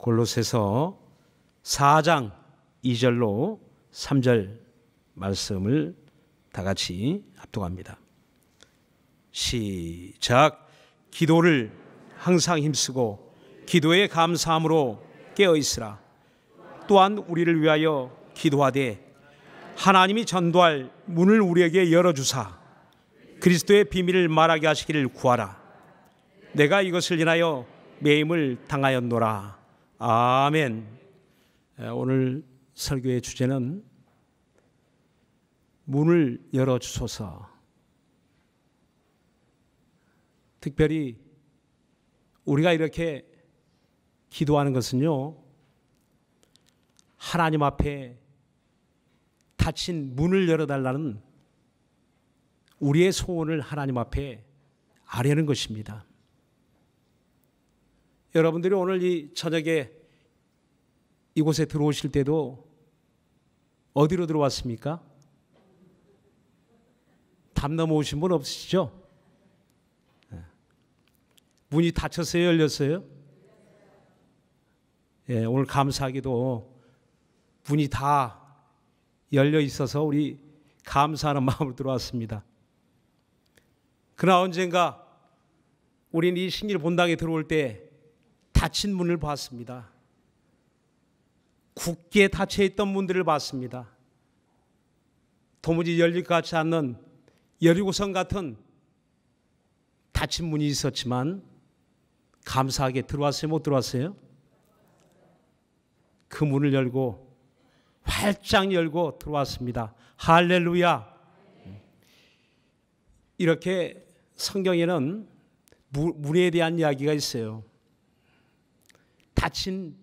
골로새서 4장 2절로 3절 말씀을 다 같이 합독합니다. 시작. 기도를 항상 힘쓰고 기도에 감사함으로 깨어 있으라. 또한 우리를 위하여 기도하되 하나님이 전도할 문을 우리에게 열어주사 그리스도의 비밀을 말하게 하시기를 구하라. 내가 이것을 인하여 매임을 당하였노라. 아멘. 오늘 설교의 주제는 문을 열어주소서. 특별히 우리가 이렇게 기도하는 것은요, 하나님 앞에 닫힌 문을 열어달라는 우리의 소원을 하나님 앞에 아뢰는 것입니다. 여러분들이 오늘 이 저녁에 이곳에 들어오실 때도 어디로 들어왔습니까? 담 넘어오신 분 없으시죠? 문이 닫혔어요? 열렸어요? 예, 오늘 감사하게도 문이 다 열려 있어서 우리 감사하는 마음으로 들어왔습니다. 그러나 언젠가 우리는 이 신길 본당에 들어올 때 닫힌 문을 봤습니다. 굳게 닫혀있던 문들을 봤습니다. 도무지 열릴 것 같지 않는 여리고성 같은 닫힌 문이 있었지만 감사하게 들어왔어요? 못 들어왔어요? 그 문을 열고 활짝 열고 들어왔습니다. 할렐루야. 이렇게 성경에는 문에 대한 이야기가 있어요. 닫힌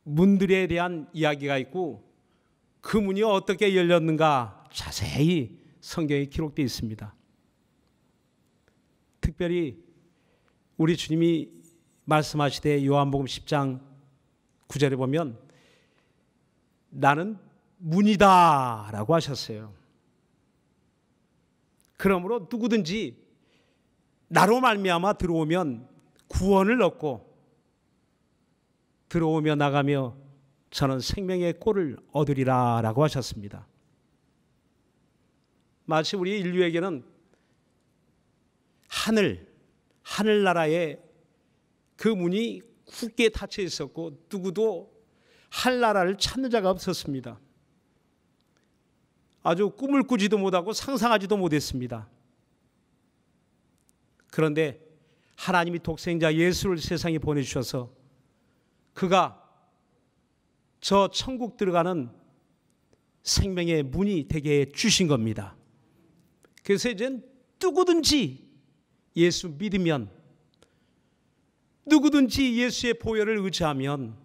문들에 대한 이야기가 있고 그 문이 어떻게 열렸는가 자세히 성경에 기록되어 있습니다. 특별히 우리 주님이 말씀하시되 요한복음 10장 9절에 보면 나는 문이다 라고 하셨어요. 그러므로 누구든지 나로 말미암아 들어오면 구원을 얻고 들어오며 나가며 저는 생명의 꼴을 얻으리라 라고 하셨습니다. 마치 우리 인류에게는 하늘나라에 그 문이 굳게 닫혀 있었고 누구도 하늘나라를 찾는 자가 없었습니다. 아주 꿈을 꾸지도 못하고 상상하지도 못했습니다. 그런데 하나님이 독생자 예수를 세상에 보내주셔서 그가 저 천국 들어가는 생명의 문이 되게 해주신 겁니다. 그래서 이젠 누구든지 예수 믿으면, 누구든지 예수의 보혈을 의지하면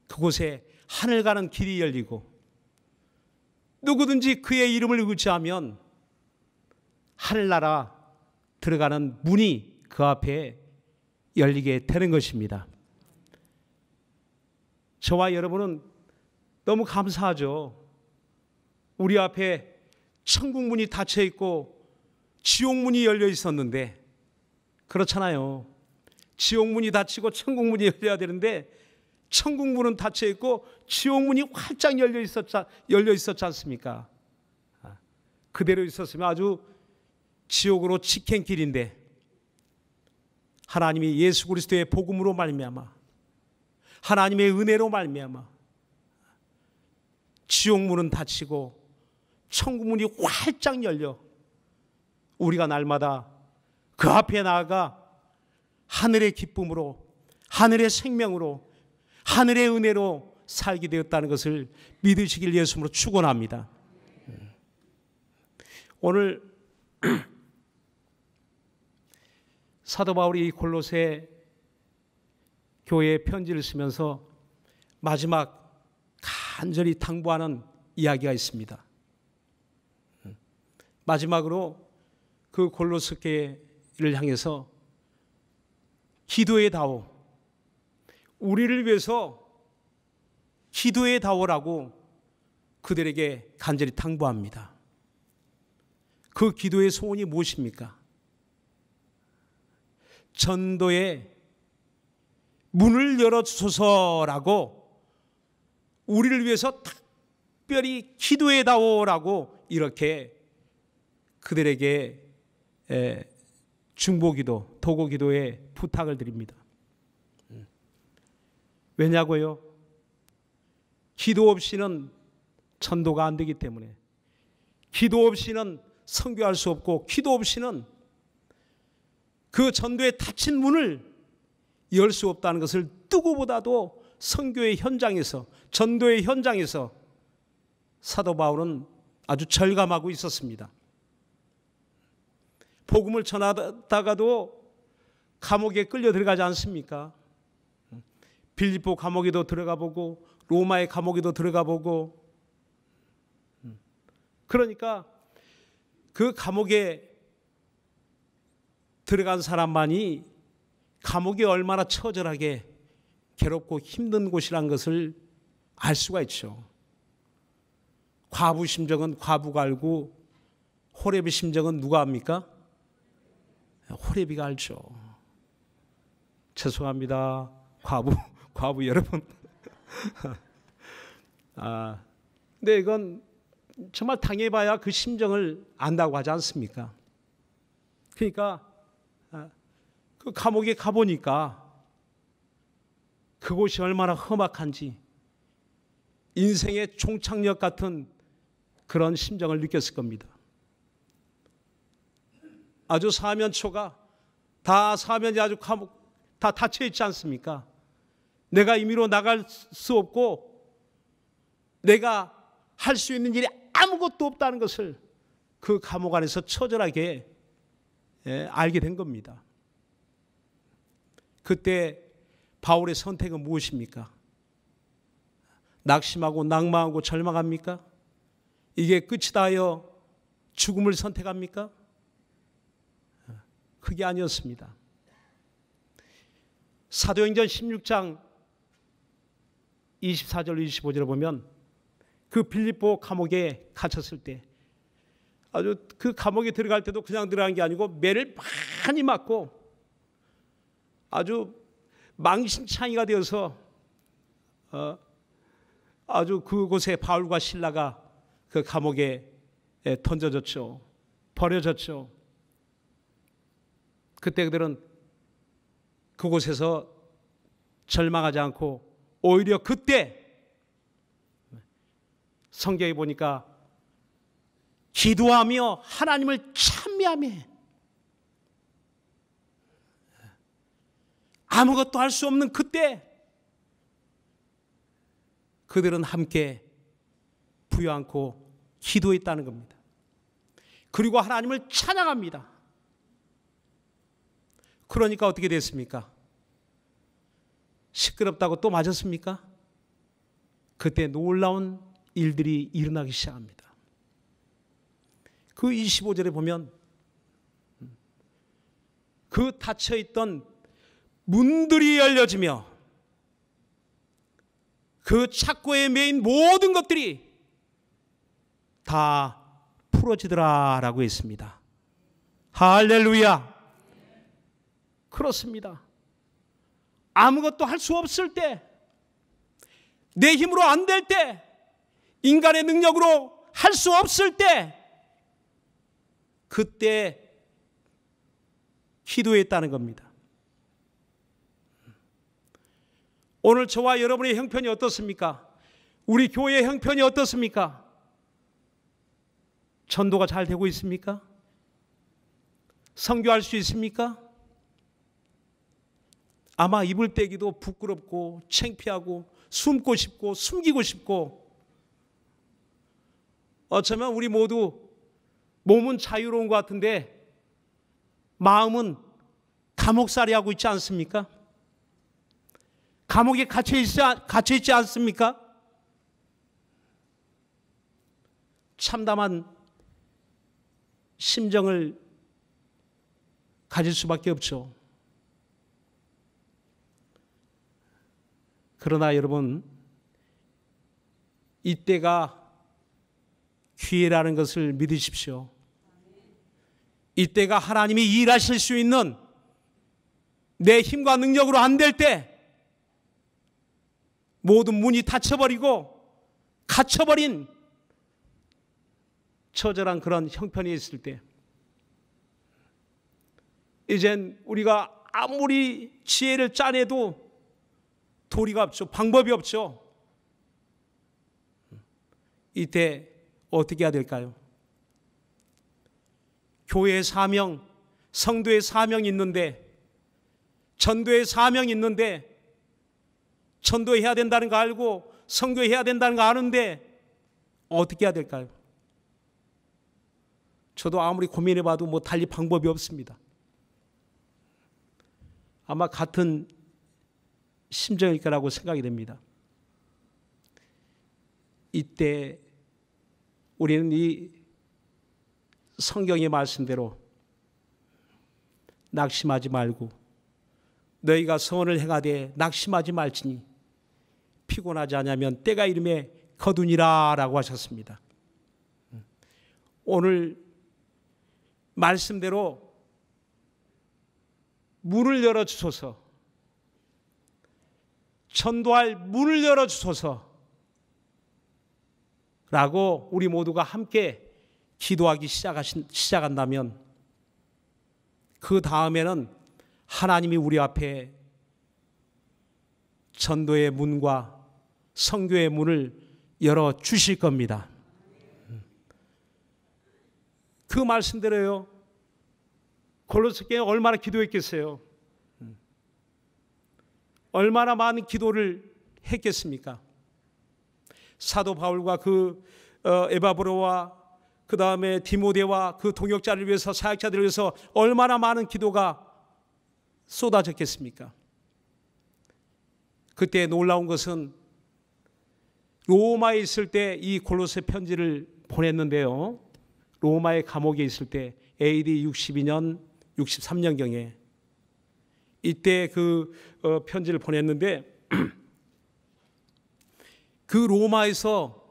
그곳에 하늘 가는 길이 열리고, 누구든지 그의 이름을 의지하면 하늘나라 들어가는 문이 그 앞에 열리게 되는 것입니다. 저와 여러분은 너무 감사하죠. 우리 앞에 천국 문이 닫혀 있고 지옥 문이 열려 있었는데, 그렇잖아요. 지옥 문이 닫히고 천국 문이 열려야 되는데 천국 문은 닫혀 있고 지옥 문이 활짝 열려 있었지 않습니까? 그대로 있었으면 아주 지옥으로 직행 길인데 하나님이 예수 그리스도의 복음으로 말미암아, 하나님의 은혜로 말미암아 지옥 문은 닫히고 천국 문이 활짝 열려 우리가 날마다 그 앞에 나아가 하늘의 기쁨으로, 하늘의 생명으로, 하늘의 은혜로 살게 되었다는 것을 믿으시길 예수님으로 축원합니다. 오늘 사도 바울이 골로새 교회에 편지를 쓰면서 마지막 간절히 당부하는 이야기가 있습니다. 마지막으로 그 골로새 교회를 향해서 기도에 다오, 우리를 위해서 기도에 다오라고 그들에게 간절히 당부합니다. 그 기도의 소원이 무엇입니까? 전도의 문을 열어주소서라고 우리를 위해서 특별히 기도해다오라고 이렇게 그들에게 중보기도, 도고기도에 부탁을 드립니다. 왜냐고요? 기도 없이는 전도가 안 되기 때문에, 기도 없이는 선교할 수 없고, 기도 없이는 그 전도에 닫힌 문을 열 수 없다는 것을 누구보다도 선교의 현장에서, 전도의 현장에서 사도 바울은 아주 절감하고 있었습니다. 복음을 전하다가도 감옥에 끌려 들어가지 않습니까? 빌립보 감옥에도 들어가 보고 로마의 감옥에도 들어가 보고, 그러니까 그 감옥에 들어간 사람만이 감옥이 얼마나 처절하게 괴롭고 힘든 곳이란 것을 알 수가 있죠. 과부 심정은 과부가 알고 호렙의 심정은 누가 압니까? 호렙이가 알죠. 죄송합니다, 과부 여러분. 근데 이건 정말 당해봐야 그 심정을 안다고 하지 않습니까? 그러니까 그 감옥에 가보니까 그곳이 얼마나 험악한지 인생의 종착역 같은 그런 심정을 느꼈을 겁니다. 아주 사면초가 다 사면이 아주 다 닫혀 있지 않습니까? 내가 임의로 나갈 수 없고 내가 할 수 있는 일이 아무것도 없다는 것을 그 감옥 안에서 처절하게 알게 된 겁니다. 그때 바울의 선택은 무엇입니까? 낙심하고 낭망하고 절망합니까? 이게 끝이다 하여 죽음을 선택합니까? 그게 아니었습니다. 사도행전 16장 24절 25절을 보면 그 빌립보 감옥에 갇혔을 때 아주 그 감옥에 들어갈 때도 그냥 들어간 게 아니고 매를 많이 맞고 아주 망신창이가 되어서 아주 그곳에 바울과 실라가 그 감옥에 던져졌죠. 버려졌죠. 그때 그들은 그곳에서 절망하지 않고 오히려 그때 성경에 보니까 기도하며 하나님을 찬미하며 아무것도 할 수 없는 그때 그들은 함께 부여안고 기도했다는 겁니다. 그리고 하나님을 찬양합니다. 그러니까 어떻게 됐습니까? 시끄럽다고 또 맞았습니까? 그때 놀라운 일들이 일어나기 시작합니다. 그 25절에 보면 그 닫혀있던 문들이 열려지며 그 착고에 매인 모든 것들이 다 풀어지더라라고 했습니다. 할렐루야. 그렇습니다. 아무것도 할 수 없을 때, 내 힘으로 안 될 때, 인간의 능력으로 할 수 없을 때, 그때 기도했다는 겁니다. 오늘 저와 여러분의 형편이 어떻습니까? 우리 교회의 형편이 어떻습니까? 전도가 잘 되고 있습니까? 선교할 수 있습니까? 아마 이불 떼기도 부끄럽고 창피하고 숨고 싶고 숨기고 싶고, 어쩌면 우리 모두 몸은 자유로운 것 같은데 마음은 감옥살이 하고 있지 않습니까? 감옥에 갇혀있지 않습니까? 참담한 심정을 가질 수밖에 없죠. 그러나 여러분, 이때가 기회라는 것을 믿으십시오. 이때가 하나님이 일하실 수 있는, 내 힘과 능력으로 안 될 때 모든 문이 닫혀버리고 갇혀버린 처절한 그런 형편이 있을 때, 이젠 우리가 아무리 지혜를 짜내도 도리가 없죠. 방법이 없죠. 이때 어떻게 해야 될까요? 교회의 사명, 성도의 사명이 있는데, 전도의 사명이 있는데, 전도해야 된다는 거 알고 선교해야 된다는 거 아는데 어떻게 해야 될까요? 저도 아무리 고민해봐도 뭐 달리 방법이 없습니다. 아마 같은 심정일 거라고 생각이 됩니다. 이때 우리는 이 성경의 말씀대로 낙심하지 말고 너희가 선을 행하되 낙심하지 말지니 피곤하지 않으면 때가 이름에 거두니라 라고 하셨습니다. 오늘 말씀대로 문을 열어주소서, 전도할 문을 열어주소서 라고 우리 모두가 함께 기도하기 시작한다면 그 다음에는 하나님이 우리 앞에 전도의 문과 선교의 문을 열어주실 겁니다. 그 말씀대로요. 골로새 교회 얼마나 기도했겠어요? 얼마나 많은 기도를 했겠습니까? 사도 바울과 그 에바브로와 그 다음에 디모데와 그 동역자를 위해서, 사역자들을 위해서 얼마나 많은 기도가 쏟아졌겠습니까? 그때 놀라운 것은 로마에 있을 때 이 골로새 편지를 보냈는데요. 로마의 감옥에 있을 때 AD 62년, 63년경에 이때 그 편지를 보냈는데 그 로마에서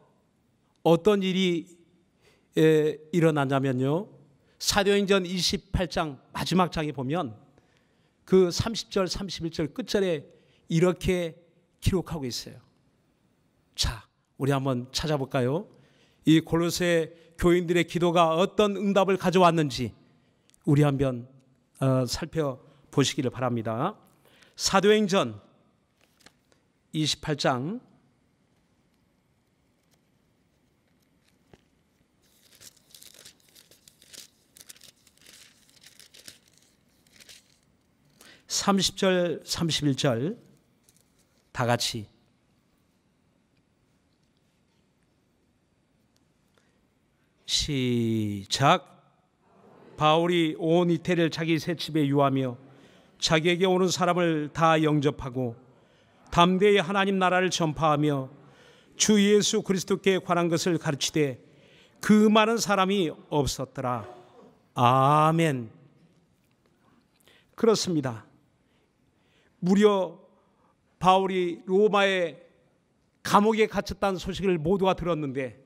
어떤 일이 일어나냐면요. 사도행전 28장 마지막 장에 보면 그 30절, 31절 끝절에 이렇게 기록하고 있어요. 자, 우리 한번 찾아볼까요? 이 골로새 교인들의 기도가 어떤 응답을 가져왔는지 우리 한번 살펴보시기를 바랍니다. 사도행전 28장 30절, 31절 다 같이 시작. 바울이 온 이태리를 자기 새 집에 유하며 자기에게 오는 사람을 다 영접하고 담대히 하나님 나라를 전파하며 주 예수 그리스도께 관한 것을 가르치되 그 많은 사람이 없었더라. 아멘. 그렇습니다. 무려 바울이 로마의 감옥에 갇혔다는 소식을 모두가 들었는데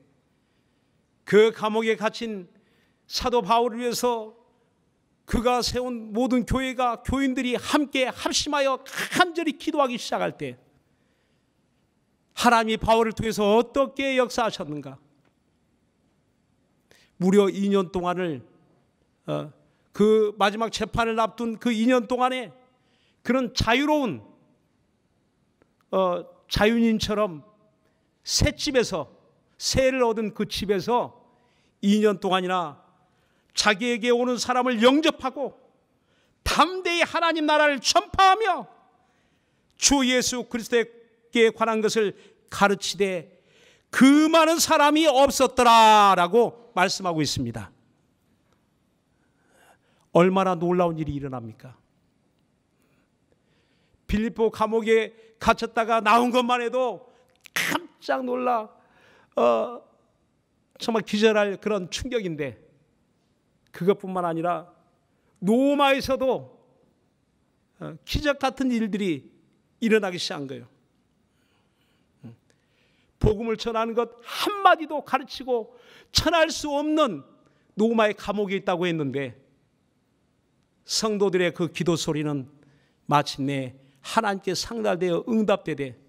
그 감옥에 갇힌 사도 바울을 위해서 그가 세운 모든 교회가, 교인들이 함께 합심하여 간절히 기도하기 시작할 때 하나님이 바울을 통해서 어떻게 역사하셨는가? 무려 2년 동안을 그 마지막 재판을 앞둔 그 2년 동안에 그런 자유로운 자유인처럼 새 집에서, 새를 얻은 그 집에서 2년 동안이나 자기에게 오는 사람을 영접하고 담대히 하나님 나라를 전파하며 주 예수 그리스도께 관한 것을 가르치되 그 많은 사람이 없었더라라고 말씀하고 있습니다. 얼마나 놀라운 일이 일어납니까? 빌립보 감옥에 갇혔다가 나온 것만 해도 깜짝 놀라 정말 기절할 그런 충격인데 그것뿐만 아니라 로마에서도 기적 같은 일들이 일어나기 시작한 거예요. 복음을 전하는 것 한마디도 가르치고 전할 수 없는 로마의 감옥에 있다고 했는데 성도들의 그 기도 소리는 마침내 하나님께 상달되어 응답되되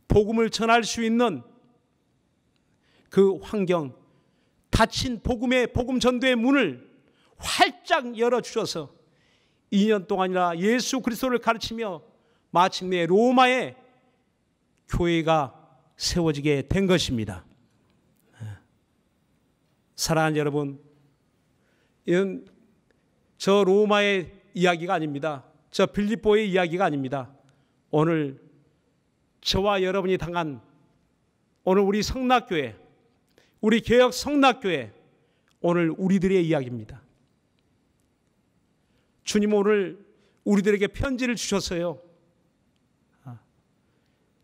복음을 전할 수 있는 그 환경, 닫힌 복음 전도의 문을 활짝 열어주셔서 2년 동안이나 예수 그리스도를 가르치며 마침내 로마에 교회가 세워지게 된 것입니다. 사랑하는 여러분, 이건 저 로마의 이야기가 아닙니다. 저 빌립보의 이야기가 아닙니다. 오늘 저와 여러분이 당한 오늘 우리 성락교회, 우리 개혁 성락교회, 오늘 우리들의 이야기입니다. 주님 오늘 우리들에게 편지를 주셨어요.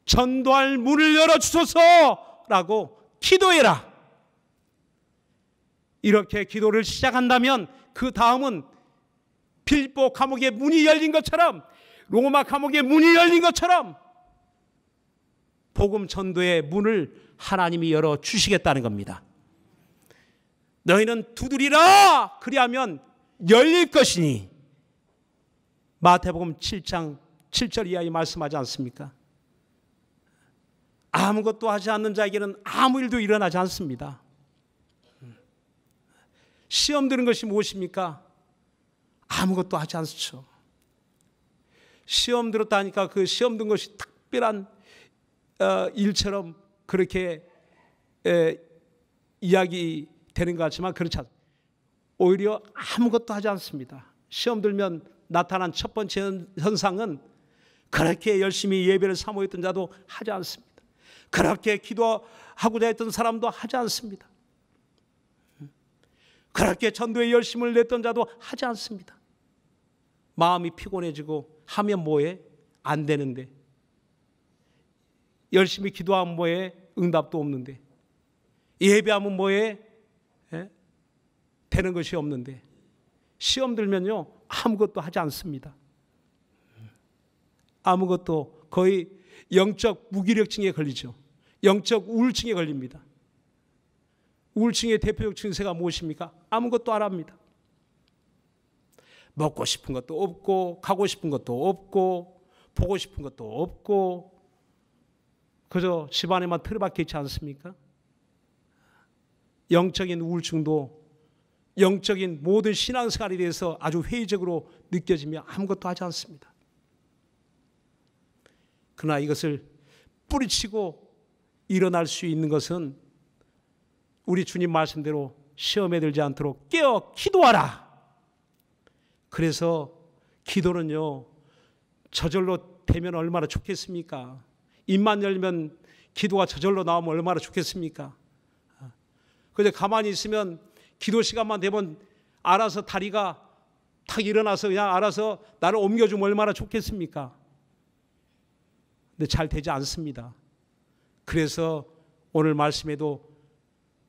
전도할 문을 열어주소서라고 기도해라. 이렇게 기도를 시작한다면 그 다음은 빌립보 감옥의 문이 열린 것처럼, 로마 감옥의 문이 열린 것처럼 복음 전도의 문을 하나님이 열어주시겠다는 겁니다. 너희는 두드리라, 그리하면 열릴 것이니, 마태복음 7장 7절 이하에 말씀하지 않습니까? 아무것도 하지 않는 자에게는 아무 일도 일어나지 않습니다. 시험 드는 것이 무엇입니까? 아무것도 하지 않죠. 시험 들었다니까 그 시험 든 것이 특별한 일처럼 그렇게 이야기되는 것 같지만 그렇지 않습니다. 오히려 아무것도 하지 않습니다. 시험 들면 나타난 첫 번째 현상은 그렇게 열심히 예배를 사모했던 자도 하지 않습니다. 그렇게 기도하고자 했던 사람도 하지 않습니다. 그렇게 전도에 열심을 냈던 자도 하지 않습니다. 마음이 피곤해지고 하면 뭐해? 안 되는데. 열심히 기도하면 뭐해? 응답도 없는데. 예배하면 뭐해? 되는 것이 없는데. 시험 들면요 아무것도 하지 않습니다. 아무것도, 거의 영적 무기력증에 걸리죠. 영적 우울증에 걸립니다. 우울증의 대표적 증세가 무엇입니까? 아무것도 안 합니다. 먹고 싶은 것도 없고, 가고 싶은 것도 없고, 보고 싶은 것도 없고, 그저 집안에만 틀어박혀 있지 않습니까? 영적인 우울증도 영적인 모든 신앙생활에 대해서 아주 회의적으로 느껴지며 아무것도 하지 않습니다. 그러나 이것을 뿌리치고 일어날 수 있는 것은 우리 주님 말씀대로 시험에 들지 않도록 깨어 기도하라. 그래서 기도는요 저절로 되면 얼마나 좋겠습니까? 입만 열면 기도가 저절로 나오면 얼마나 좋겠습니까? 그저 가만히 있으면 기도 시간만 되면 알아서 다리가 탁 일어나서 그냥 알아서 나를 옮겨주면 얼마나 좋겠습니까? 근데 잘 되지 않습니다. 그래서 오늘 말씀에도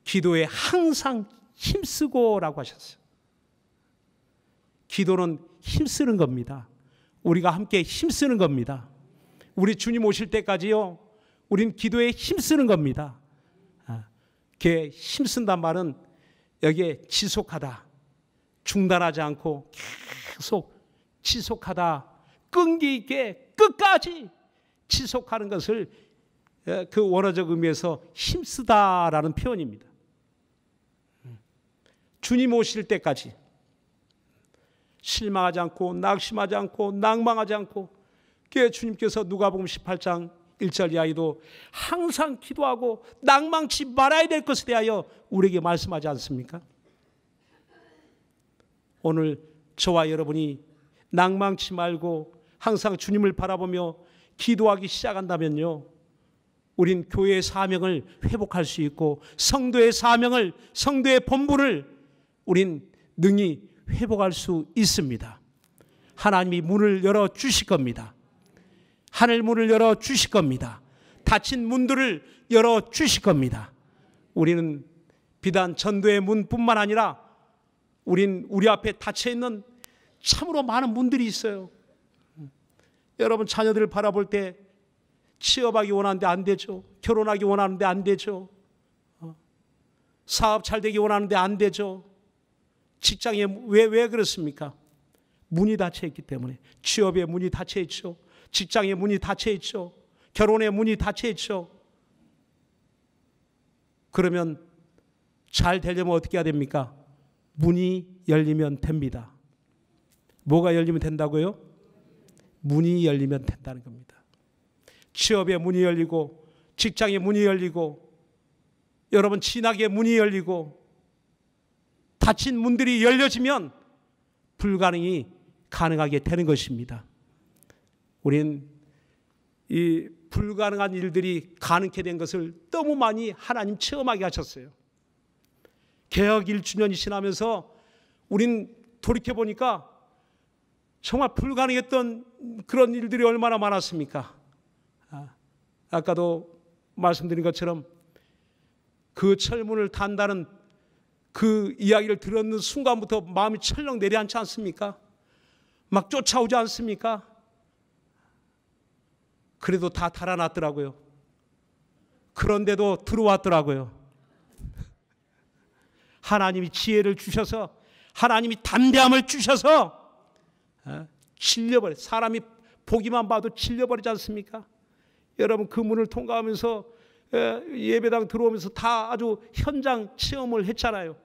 기도에 항상 힘쓰고라고 하셨어요. 기도는 힘쓰는 겁니다. 우리가 함께 힘쓰는 겁니다. 우리 주님 오실 때까지요 우린 기도에 힘쓰는 겁니다. 그게 힘쓴단 말은 여기에 지속하다, 중단하지 않고 계속 지속하다, 끈기 있게 끝까지 지속하는 것을 그 원어적 의미에서 힘쓰다라는 표현입니다. 주님 오실 때까지 실망하지 않고 낙심하지 않고 낭망하지 않고, 그 주님께서 누가복음 18장 1절 이하에도 항상 기도하고 낭망치 말아야 될 것에 대하여 우리에게 말씀하지 않습니까? 오늘 저와 여러분이 낭망치 말고 항상 주님을 바라보며 기도하기 시작한다면요 우린 교회의 사명을 회복할 수 있고 성도의 사명을, 성도의 본분을 우린 능히 회복할 수 있습니다. 하나님이 문을 열어주실 겁니다. 하늘 문을 열어주실 겁니다. 닫힌 문들을 열어주실 겁니다. 우리는 비단 전도의 문뿐만 아니라 우리 앞에 닫혀있는 참으로 많은 문들이 있어요. 여러분 자녀들을 바라볼 때 취업하기 원하는데 안 되죠. 결혼하기 원하는데 안 되죠. 사업 잘 되기 원하는데 안 되죠. 직장에 왜 그렇습니까? 문이 닫혀 있기 때문에. 취업의 문이 닫혀 있죠. 직장의 문이 닫혀 있죠. 결혼의 문이 닫혀 있죠. 그러면 잘 되려면 어떻게 해야 됩니까? 문이 열리면 됩니다. 뭐가 열리면 된다고요? 문이 열리면 된다는 겁니다. 취업의 문이 열리고, 직장의 문이 열리고, 여러분 진학의 문이 열리고, 닫힌 문들이 열려지면 불가능이 가능하게 되는 것입니다. 우리는 이 불가능한 일들이 가능케 된 것을 너무 많이 하나님 체험하게 하셨어요. 개혁 1주년이 지나면서 우린 돌이켜보니까 정말 불가능했던 그런 일들이 얼마나 많았습니까? 아까도 말씀드린 것처럼 그 철문을 단다는 그 이야기를 들었는 순간부터 마음이 철렁 내려앉지 않습니까? 막 쫓아오지 않습니까? 그래도 다 달아났더라고요. 그런데도 들어왔더라고요. 하나님이 지혜를 주셔서, 하나님이 담대함을 주셔서 질려버려. 사람이 보기만 봐도 질려버리지 않습니까? 여러분 그 문을 통과하면서 예배당 들어오면서 다 아주 현장 체험을 했잖아요.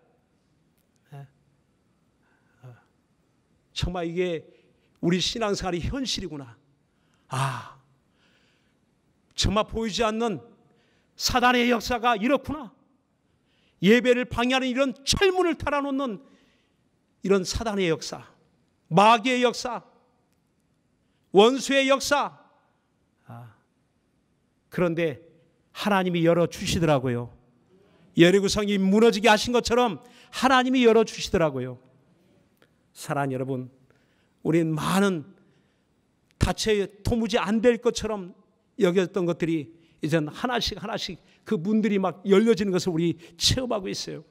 정말 이게 우리 신앙생활의 현실이구나. 정말 보이지 않는 사단의 역사가 이렇구나. 예배를 방해하는 이런 철문을 달아놓는 이런 사단의 역사, 마귀의 역사, 원수의 역사. 그런데 하나님이 열어주시더라고요. 여리고성이 무너지게 하신 것처럼 하나님이 열어주시더라고요. 사랑하는 여러분, 우린 많은 다체 도무지 안 될 것처럼 여겼던 것들이 이젠 하나씩 하나씩 그 문들이 막 열려지는 것을 우리 체험하고 있어요.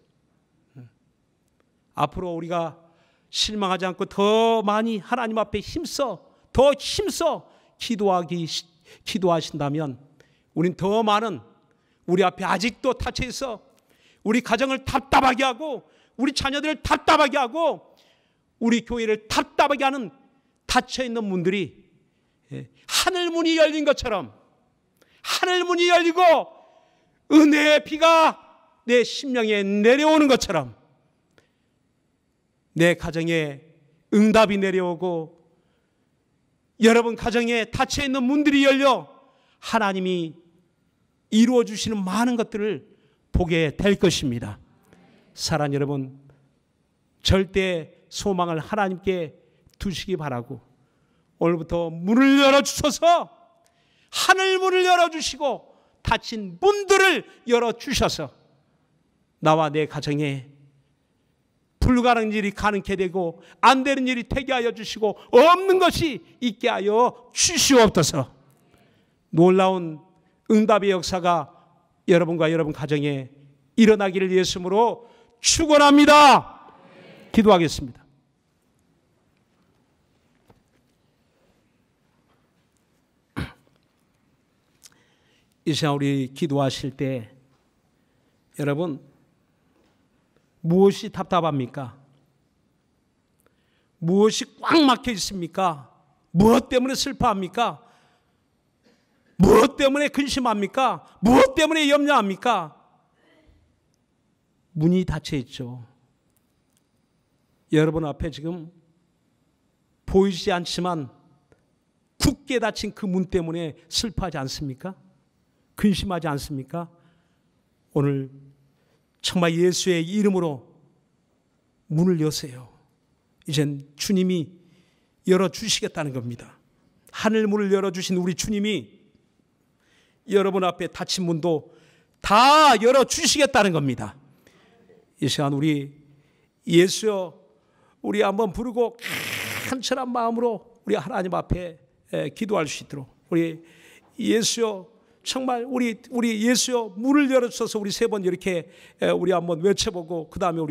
앞으로 우리가 실망하지 않고 더 많이 하나님 앞에 더 힘써 기도하신다면 우린 더 많은 우리 앞에 아직도 닫혀 있어 우리 가정을 답답하게 하고 우리 자녀들을 답답하게 하고 우리 교회를 답답하게 하는 닫혀 있는 문들이 하늘문이 열린 것처럼 하늘문이 열리고 은혜의 비가 내 심령에 내려오는 것처럼 내 가정에 응답이 내려오고 여러분 가정에 닫혀 있는 문들이 열려 하나님이 이루어 주시는 많은 것들을 보게 될 것입니다. 사랑하는 여러분, 절대 소망을 하나님께 두시기 바라고 오늘부터 문을 열어주셔서 하늘 문을 열어주시고 닫힌 문들을 열어주셔서 나와 내 가정에 불가능한 일이 가능케 되고 안 되는 일이 되게 하여 주시고 없는 것이 있게 하여 주시옵소서. 놀라운 응답의 역사가 여러분과 여러분 가정에 일어나기를 예수님으로 축원합니다. 기도하겠습니다. 이 시간 우리 기도하실 때 여러분 무엇이 답답합니까? 무엇이 꽉 막혀 있습니까? 무엇 때문에 슬퍼합니까? 무엇 때문에 근심합니까? 무엇 때문에 염려합니까? 문이 닫혀 있죠. 여러분 앞에 지금 보이지 않지만 굳게 닫힌 그 문 때문에 슬퍼하지 않습니까? 근심하지 않습니까? 오늘 정말 예수의 이름으로 문을 여세요. 이젠 주님이 열어주시겠다는 겁니다. 하늘 문을 열어주신 우리 주님이 여러분 앞에 닫힌 문도 다 열어주시겠다는 겁니다. 이 시간 우리 예수여 우리 한번 부르고 간절한 마음으로 우리 하나님 앞에 기도할 수 있도록 우리 예수여 정말 우리 예수여 문을 열어주셔서 우리 세 번 이렇게 우리 한번 외쳐보고 그 다음에 우리